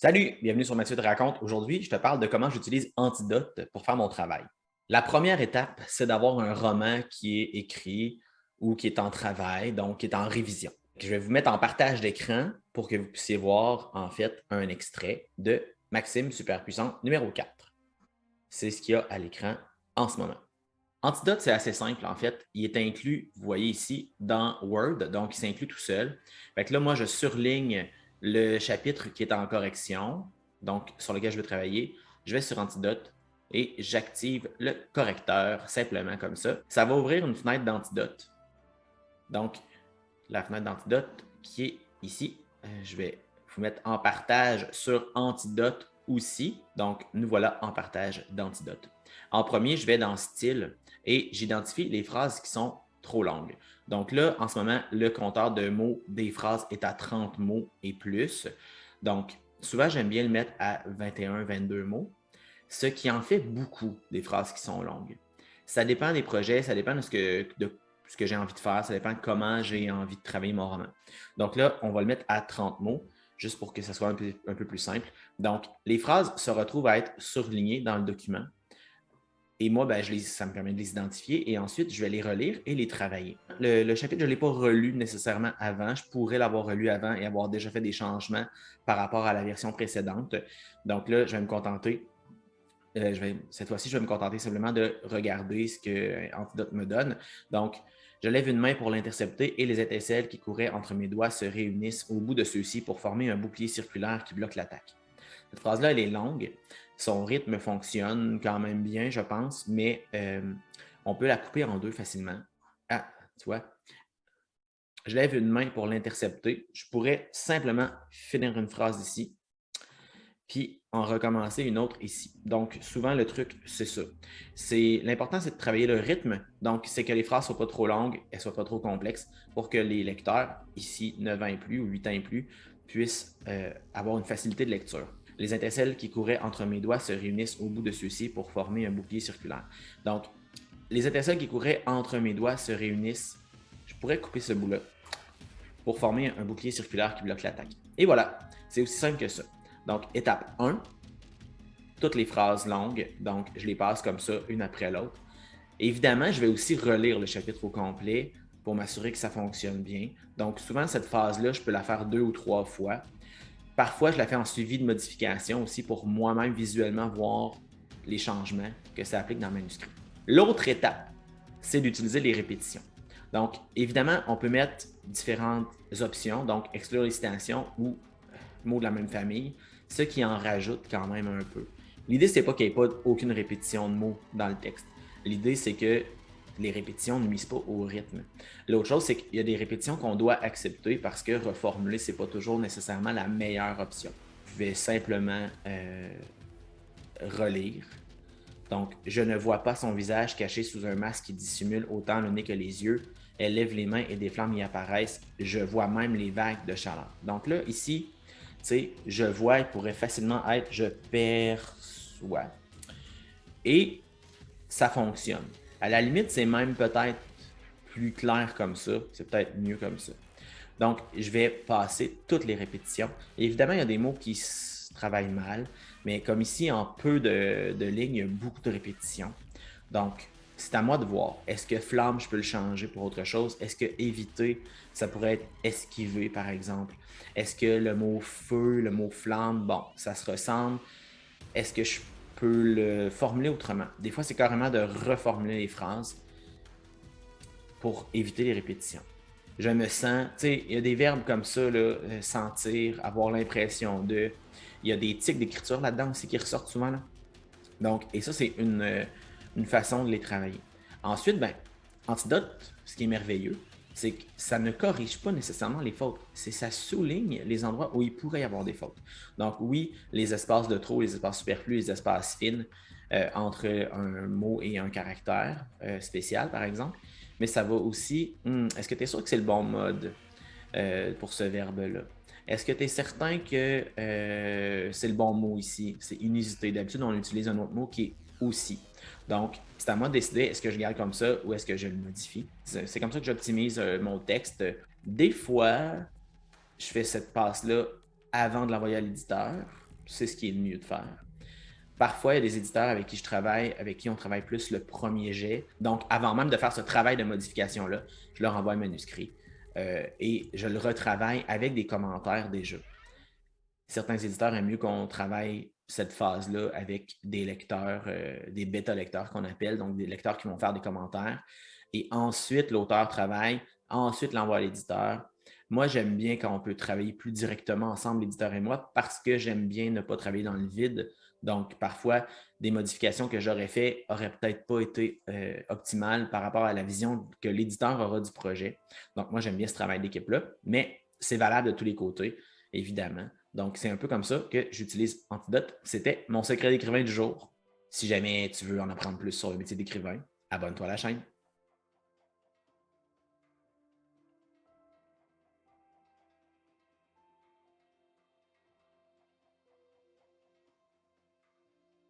Salut, bienvenue sur Mathieu te raconte. Aujourd'hui, je te parle de comment j'utilise Antidote pour faire mon travail. La première étape, c'est d'avoir un roman qui est écrit ou qui est en travail, donc qui est en révision. Je vais vous mettre en partage d'écran pour que vous puissiez voir en fait un extrait de Maxime Superpuissant numéro 4. C'est ce qu'il y a à l'écran en ce moment. Antidote, c'est assez simple en fait. Il est inclus, vous voyez ici, dans Word, donc il s'inclut tout seul. Fait que là, moi, je surligne le chapitre qui est en correction, donc sur lequel je veux travailler. Je vais sur Antidote et j'active le correcteur simplement comme ça. Ça va ouvrir une fenêtre d'Antidote. Donc, la fenêtre d'Antidote qui est ici. Je vais vous mettre en partage sur Antidote aussi. Donc, nous voilà en partage d'Antidote. En premier, je vais dans Style et j'identifie les phrases qui sont trop longues. Donc là, en ce moment, le compteur de mots des phrases est à 30 mots et plus. Donc, souvent, j'aime bien le mettre à 21, 22 mots, ce qui en fait beaucoup des phrases qui sont longues. Ça dépend des projets, ça dépend de ce que j'ai envie de faire, ça dépend de comment j'ai envie de travailler mon roman. Donc là, on va le mettre à 30 mots, juste pour que ça soit un peu plus simple. Donc, les phrases se retrouvent à être surlignées dans le document. Et moi, ben, ça me permet de les identifier et ensuite, je vais les relire et les travailler. Le chapitre, je ne l'ai pas relu nécessairement avant. Je pourrais l'avoir relu avant et avoir déjà fait des changements par rapport à la version précédente. Donc là, je vais me contenter cette fois-ci, je vais me contenter simplement de regarder ce que Antidote me donne. Donc, je lève une main pour l'intercepter et les étincelles qui couraient entre mes doigts se réunissent au bout de ceux-ci pour former un bouclier circulaire qui bloque l'attaque. Cette phrase-là, elle est longue. Son rythme fonctionne quand même bien, je pense, mais on peut la couper en deux facilement. Ah, tu vois, je lève une main pour l'intercepter. Je pourrais simplement finir une phrase ici puis en recommencer une autre ici. Donc, souvent, le truc, c'est ça. L'important, c'est de travailler le rythme. Donc, c'est que les phrases ne soient pas trop longues, elles ne soient pas trop complexes pour que les lecteurs, ici 9 ans et plus ou 8 ans et plus, puissent avoir une facilité de lecture. Les étincelles qui couraient entre mes doigts se réunissent au bout de ceux-ci pour former un bouclier circulaire. Donc, les étincelles qui couraient entre mes doigts se réunissent. Je pourrais couper ce bout-là pour former un bouclier circulaire qui bloque l'attaque. Et voilà, c'est aussi simple que ça. Donc, étape 1, toutes les phrases longues, donc je les passe comme ça, une après l'autre. Évidemment, je vais aussi relire le chapitre au complet pour m'assurer que ça fonctionne bien. Donc, souvent, cette phase-là, je peux la faire 2 ou 3 fois. Parfois, je la fais en suivi de modification aussi pour moi-même visuellement voir les changements que ça applique dans le manuscrit. L'autre étape, c'est d'utiliser les répétitions. Donc, évidemment, on peut mettre différentes options, donc exclure les citations ou mots de la même famille, ce qui en rajoute quand même un peu. L'idée, c'est pas qu'il n'y ait pas aucune répétition de mots dans le texte. L'idée, c'est que les répétitions ne nuisent pas au rythme. L'autre chose, c'est qu'il y a des répétitions qu'on doit accepter parce que reformuler, c'est pas toujours nécessairement la meilleure option. Je vais simplement relire. Donc, je ne vois pas son visage caché sous un masque qui dissimule autant le nez que les yeux. Elle lève les mains et des flammes y apparaissent. Je vois même les vagues de chaleur. Donc là, ici, tu sais, je vois, il pourrait facilement être je perçois. Et ça fonctionne. À la limite, c'est même peut-être plus clair comme ça. C'est peut-être mieux comme ça. Donc, je vais passer toutes les répétitions. Et évidemment, il y a des mots qui se travaillent mal, mais comme ici, en peu de lignes, il y a beaucoup de répétitions. Donc, c'est à moi de voir. Est-ce que flamme, je peux le changer pour autre chose? Est-ce que éviter, ça pourrait être esquiver, par exemple? Est-ce que le mot feu, le mot flamme, bon, ça se ressemble? Est-ce que je peux le formuler autrement? Des fois, c'est carrément de reformuler les phrases pour éviter les répétitions. Je me sens, tu sais, il y a des verbes comme ça, là, sentir, avoir l'impression de. Il y a des tics d'écriture là-dedans aussi qui ressortent souvent. Là. Donc, et ça, c'est une façon de les travailler. Ensuite, ben, Antidote, ce qui est merveilleux, c'est que ça ne corrige pas nécessairement les fautes. C'est ça souligne les endroits où il pourrait y avoir des fautes. Donc, oui, les espaces de trop, les espaces superflus, les espaces fines entre un mot et un caractère spécial, par exemple. Mais ça va aussi. Est-ce que tu es sûr que c'est le bon mode pour ce verbe-là? Est-ce que tu es certain que c'est le bon mot ici? C'est inusité. D'habitude, on utilise un autre mot qui est aussi. Donc, c'est à moi de décider est-ce que je garde comme ça ou est-ce que je le modifie. C'est comme ça que j'optimise mon texte. Des fois, je fais cette passe-là avant de l'envoyer à l'éditeur. c'est ce qui est le mieux de faire. Parfois, il y a des éditeurs avec qui je travaille, avec qui on travaille plus le premier jet. Donc, avant même de faire ce travail de modification-là, je leur envoie un manuscrit et je le retravaille avec des commentaires déjà. Certains éditeurs aiment mieux qu'on travaille cette phase-là avec des lecteurs, des bêta-lecteurs qu'on appelle, donc des lecteurs qui vont faire des commentaires. Et ensuite, l'auteur travaille, ensuite l'envoie à l'éditeur. Moi, j'aime bien quand on peut travailler plus directement ensemble, l'éditeur et moi, parce que j'aime bien ne pas travailler dans le vide. Donc, parfois, des modifications que j'aurais faites n'auraient peut-être pas été optimales par rapport à la vision que l'éditeur aura du projet. Donc, moi, j'aime bien ce travail d'équipe-là, mais c'est valable de tous les côtés, évidemment. Donc, c'est un peu comme ça que j'utilise Antidote. C'était mon secret d'écrivain du jour. Si jamais tu veux en apprendre plus sur le métier d'écrivain, abonne-toi à la chaîne.